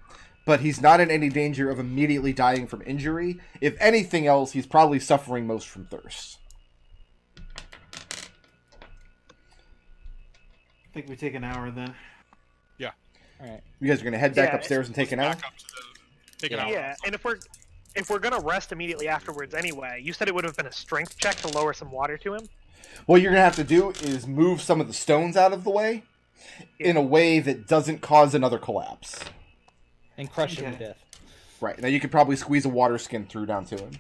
But he's not in any danger of immediately dying from injury. If anything else, he's probably suffering most from thirst. I think we take an hour then. Yeah. All right. You guys are going to head back upstairs and take an hour? Take an hour. Yeah, and if we're gonna rest immediately afterwards anyway, you said it would have been a strength check to lower some water to him. What you're going to have to do is move some of the stones out of the way in a way that doesn't cause another collapse. And crush him to death. Right. Now you could probably squeeze a water skin through down to him.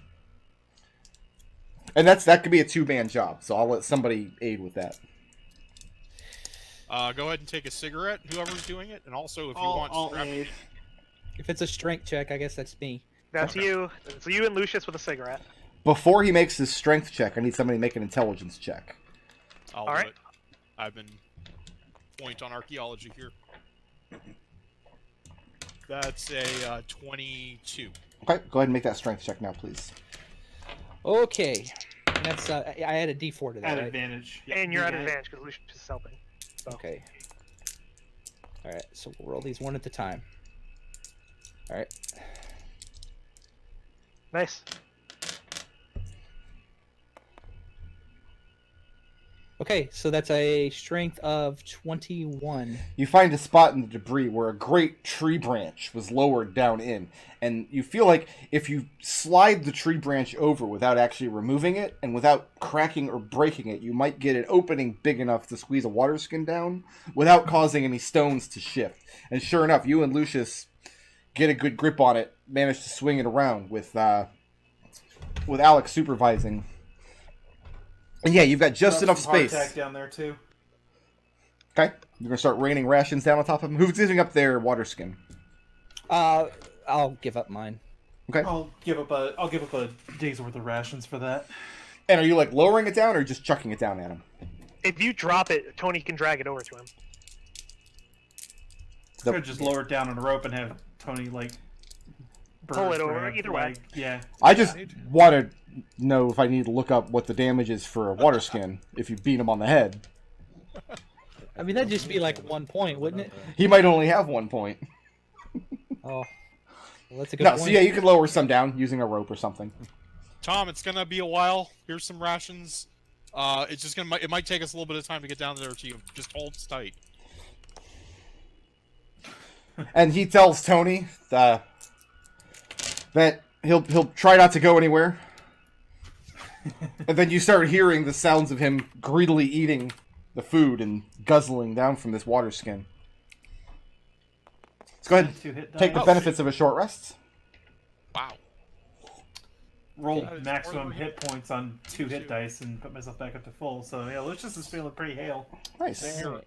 And that could be a two-man job, so I'll let somebody aid with that. Go ahead and take a cigarette, whoever's doing it, and also if you want... If it's a strength check, I guess that's me. That's you. It's you and Lucius with a cigarette. Before he makes his strength check, I need somebody to make an intelligence check. All right. I've been point on archaeology here. That's a 22. Okay, go ahead and make that strength check now, please. Okay. And that's I add a D4 to that, At right? advantage. And you're at advantage because Lucius is helping. So. Okay. All right, so we'll roll these one at a time. All right. Nice. Okay, so that's a strength of 21. You find a spot in the debris where a great tree branch was lowered down in, and you feel like if you slide the tree branch over without actually removing it, and without cracking or breaking it, you might get an opening big enough to squeeze a water skin down without causing any stones to shift. And sure enough, you and Lucius get a good grip on it, manage to swing it around with Alex supervising. And yeah, you've got just enough space. Hardtack down there too. Okay, you're gonna start raining rations down on top of them. Who's giving up their water skin? I'll give up mine. Okay. I'll give up a day's worth of rations for that. And are you like lowering it down or just chucking it down at him? If you drop it, Tony can drag it over to him. Could just lower it down on a rope and have Tony like pull it over. grab, Either way. Yeah. I just want to know if I need to look up what the damage is for a water skin if you beat him on the head. I mean, that'd just be like 1 point, wouldn't it? He might only have 1 point. Oh, well, that's a good No, point. so yeah, you can lower some down using a rope or something. Tom, it's gonna be a while. Here's some rations. It's just it might take us a little bit of time to get down there to you. Just hold tight. And he tells Tony that he'll try not to go anywhere. And then you start hearing the sounds of him greedily eating the food and guzzling down from this water skin. Let's go ahead and take the benefits of a short rest. Wow. Rolled maximum hit points on 2 hit dice and put myself back up to full. So yeah, Lucius is feeling pretty hale. Nice. Here,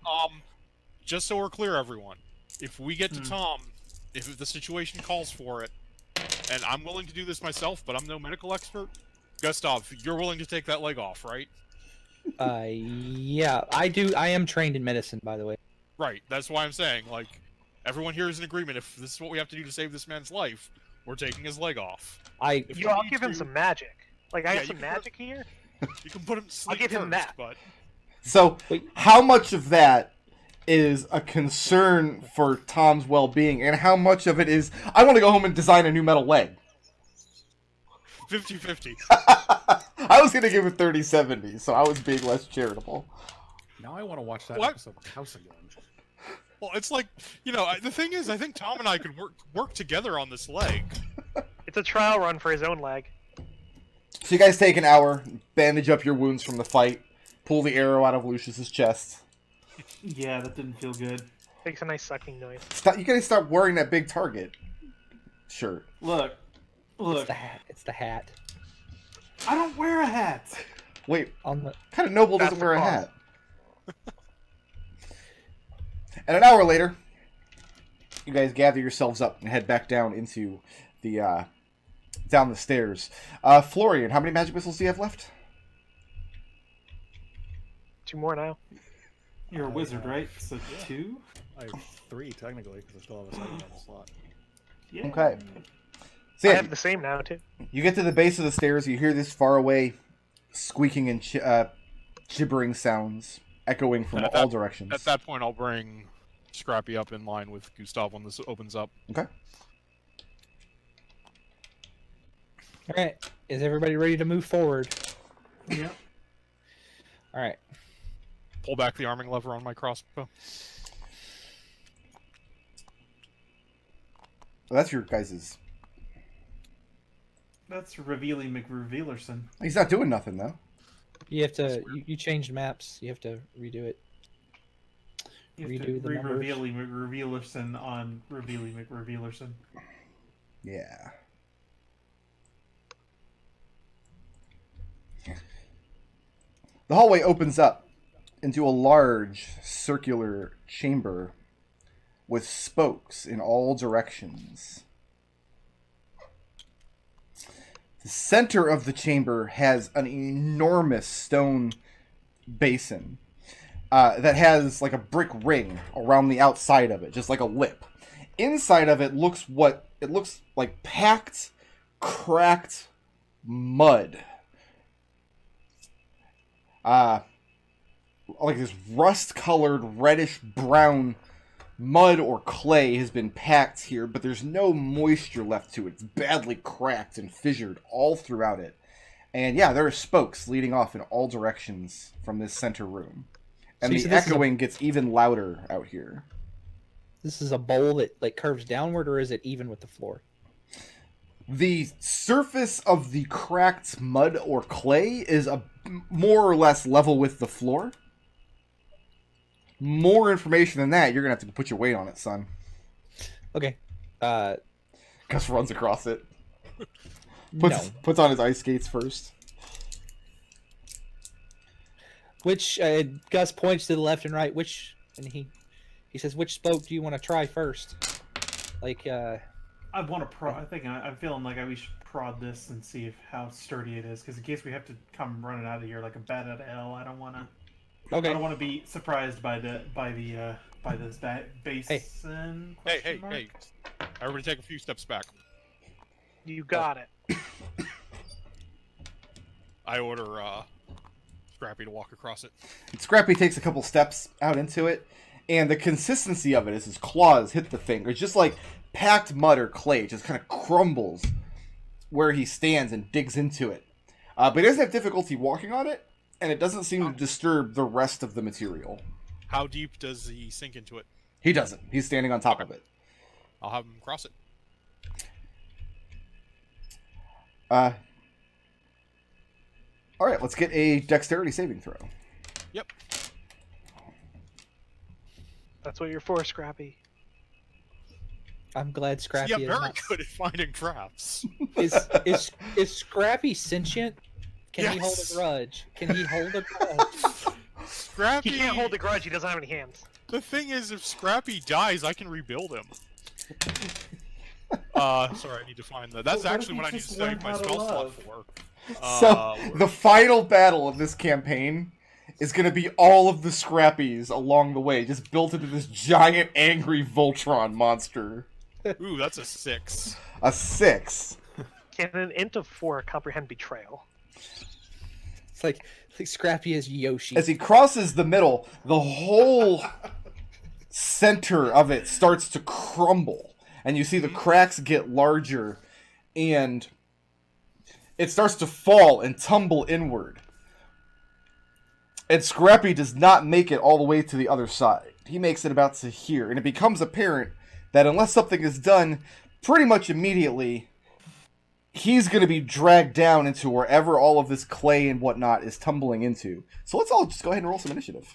just so we're clear, everyone, if we get to Tom, if the situation calls for it, and I'm willing to do this myself, but I'm no medical expert. Gustav, you're willing to take that leg off, right? Yeah, I do. I am trained in medicine, by the way. Right. That's why I'm saying, like, everyone here is in agreement. If this is what we have to do to save this man's life, we're taking his leg off. If Yo, we I'll need give him to- some magic. Like, I Yeah, have some magic here. You can put him to sleep give him first, that. but So, Wait. how much of that is a concern for Tom's well-being, and how much of it is, I want to go home and design a new metal leg? 50-50. I was going to give it 30-70, so I was being less charitable. Now I want to watch that What? episode of House again. Well, it's like, the thing is, I think Tom and I could work together on this leg. It's a trial run for his own leg. So you guys take an hour, bandage up your wounds from the fight, pull the arrow out of Lucius's chest. Yeah, that didn't feel good. Makes a nice sucking noise. You gotta stop wearing that big target shirt. Look. It's the hat. It's the hat. I don't wear a hat. Wait, On the what kind of noble doesn't That's the wear a cause. hat? And an hour later, you guys gather yourselves up and head back down into the down the stairs. Florian, how many magic missiles do you have left? 2 more now. You're a wizard, right? So 2? I have 3 technically because I still have a second level slot. Yeah. Okay. So I yeah, have the same now, too. you get to the base of the stairs. You hear this faraway squeaking and gibbering sounds echoing from At all that- directions. At that point, I'll bring Scrappy up in line with Gustav when this opens up. Okay. all right. Is everybody ready to move forward? Yeah. All right. Pull back the arming lever on my crossbow. Well, that's your guys's. That's revealing McRevealerson. He's not doing nothing though. You have to. You changed maps. You have to redo it. You have Redo to the numbers. re-revealing McRevealerson on revealing McRevealerson. Yeah. The hallway opens up into a large circular chamber with spokes in all directions. The center of the chamber has an enormous stone basin that has like a brick ring around the outside of it, just like a lip. Inside of it looks like packed, cracked mud. Like this rust-colored, reddish-brown mud or clay has been packed here, but there's no moisture left to it. It's badly cracked and fissured all throughout it. And yeah, there are spokes leading off in all directions from this center room. And So you the said this is a- echoing gets even louder out here. This is a bowl that like curves downward, or is it even with the floor? The surface of the cracked mud or clay is more or less level with the floor. More information than that, you're going to have to put your weight on it, son. Okay. Gus runs across it. No. Puts on his ice skates first. Which Gus points to the left and right. And he says, "Which spoke do you want to try first?" Like, I want to prod. I think I'm feeling like we should prod this and see how sturdy it is, because in case we have to come running out of here like a bat out of hell, I don't want to. okay. I don't want to be surprised by this basin. Hey, question mark. hey. Everybody take a few steps back. You got it. I order Scrappy to walk across it. Scrappy takes a couple steps out into it, and the consistency of it as his claws hit the thing. It's just like packed mud or clay. It just kind of crumbles where he stands and digs into it. But he doesn't have difficulty walking on it, and it doesn't seem to disturb the rest of the material. How deep does he sink into it? He doesn't. He's standing on top of it. I'll have him cross it. All right, let's get a dexterity saving throw. Yep. That's what you're for, Scrappy. I'm glad Scrappy See, I'm is very not. good at finding traps. Is Scrappy sentient? Can he hold Yes. a grudge? Can he hold a grudge? Scrappy. He can't hold a grudge. He doesn't have any hands. The thing is, if Scrappy dies, I can rebuild him. Sorry, I need to find that. That's Well, what actually if what I you need to just save learn my how to spell slot love? for. So the final battle of this campaign is going to be all of the Scrappies along the way, just built into this giant angry Voltron monster. Ooh, that's a 6. A 6. Can an int of 4 comprehend betrayal? It's like Scrappy as Yoshi. As he crosses the middle, the whole center of it starts to crumble, and you see the cracks get larger, and it starts to fall and tumble inward. And Scrappy does not make it all the way to the other side. He makes it about to here, and it becomes apparent that unless something is done pretty much immediately, he's going to be dragged down into wherever all of this clay and whatnot is tumbling into. So let's all just go ahead and roll some initiative.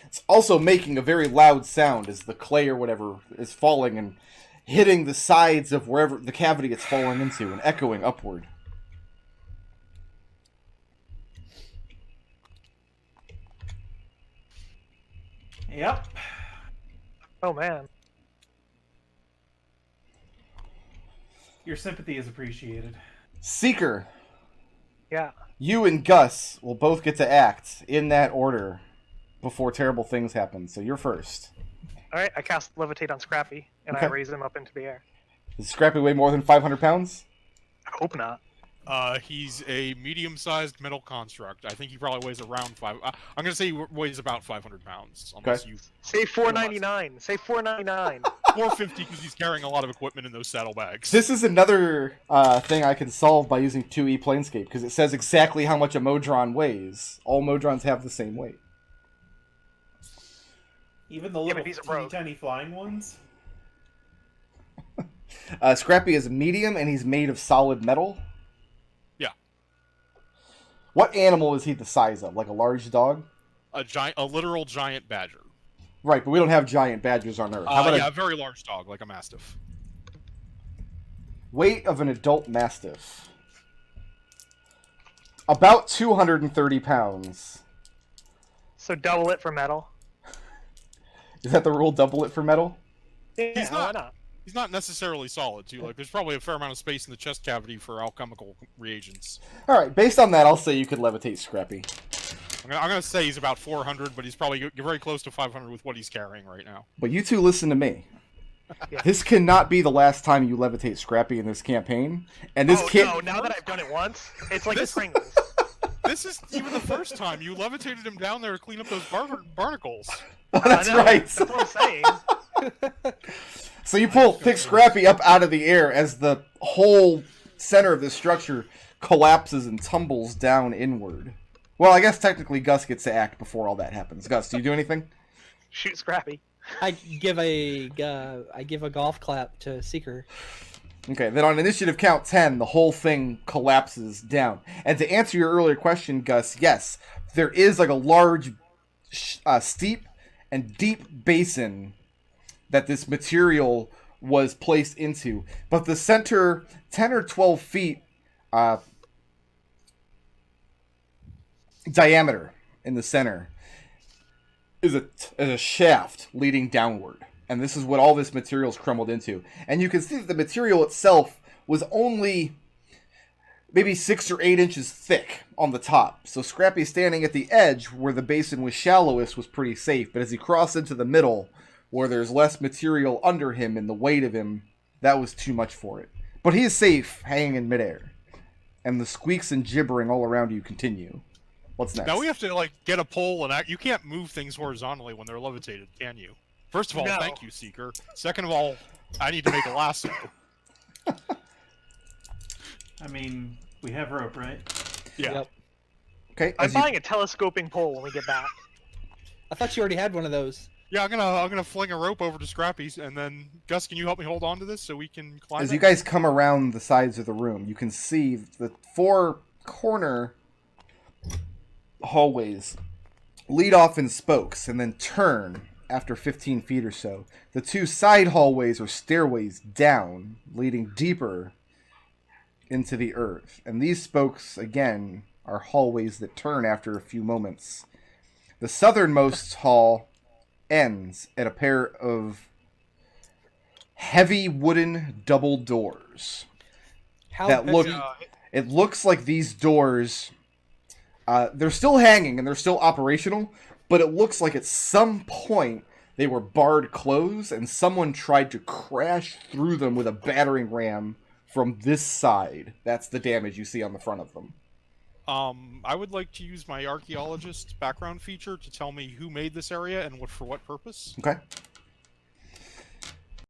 It's also making a very loud sound as the clay or whatever is falling and hitting the sides of wherever the cavity it's falling into and echoing upward. Yep. Oh man. Your sympathy is appreciated. Seeker, Yeah. you and Gus will both get to act in that order before terrible things happen. So you're first. All right. I cast levitate on Scrappy, and Okay. I raise him up into the air. Does Scrappy weigh more than 500 pounds? I hope not. He's a medium-sized metal construct. I think he probably weighs around 5. I'm gonna say he weighs about 500 pounds. Unless you Say 499. Say 499. 450 because he's carrying a lot of equipment in those saddlebags. This is another thing I can solve by using 2E Planescape, because it says exactly how much a Modron weighs. All Modrons have the same weight. Even the Yeah, little but he's a teeny rogue. tiny flying ones. Scrappy is medium, and he's made of solid metal. Yeah. What animal is he the size of? Like a large dog? A literal giant badger. Right, but we don't have giant badgers on Earth. How about Yeah, a a very large dog, like a mastiff. weight of an adult mastiff? About 230 pounds. So double it for metal. Is that the rule? Double it for metal? Yeah, He's why not- not? He's not necessarily solid, too. Like, there's probably a fair amount of space in the chest cavity for alchemical reagents. Alright, based on that, I'll say you could levitate Scrappy. I'm gonna say he's about 400, but he's probably very close to 500 with what he's carrying right now. But you two listen to me. Yeah. This cannot be the last time you levitate Scrappy in this campaign. And this Oh can't... no! Now that I've done it once, it's like This- the Pringles. This is even the first time you levitated him down there to clean up those barnacles. That's I know, right. That's what I'm saying. So you pick Scrappy up out of the air as the whole center of this structure collapses and tumbles down inward. Well, I guess technically Gus gets to act before all that happens. Gus, do you do anything? Shoot Scrappy. I give a golf clap to Seeker. Okay, then on initiative count 10, the whole thing collapses down. And to answer your earlier question, Gus, yes, there is like a large, steep and deep basin that this material was placed into. But the center, 10 or 12 feet diameter in the center, is a shaft leading downward. And this is what all this material is crumbled into. And you can see that the material itself was only maybe 6 or 8 inches thick on the top. So Scrappy standing at the edge where the basin was shallowest was pretty safe. But as he crossed into the middle, where there's less material under him and the weight of him, that was too much for it. But he is safe, hanging in midair. And the squeaks and gibbering all around you continue. What's next? Now we have to, like, get a pole and you can't move things horizontally when they're levitated, can you? First of all, No. thank you, Seeker. Second of all, I need to make a lasso. I mean, we have rope, right? Yeah. Yep. Okay, I'm as you, buying a telescoping pole when we get back. I thought you already had one of those. Yeah, I'm gonna fling a rope over to Scrappy's, and then Gus, can you help me hold on to this so we can climb? as it? you guys come around the sides of the room, you can see the 4 corner hallways lead off in spokes and then turn after 15 feet or so. The 2 side hallways are stairways down, leading deeper into the earth. And these spokes, again, are hallways that turn after a few moments. The southernmost hall ends at a pair of heavy wooden double doors. How That look. heavy- It looks like these doors. They're still hanging and they're still operational, but it looks like at some point they were barred closed and someone tried to crash through them with a battering ram from this side. That's the damage you see on the front of them. I would like to use my archaeologist background feature to tell me who made this area and for what purpose. Okay.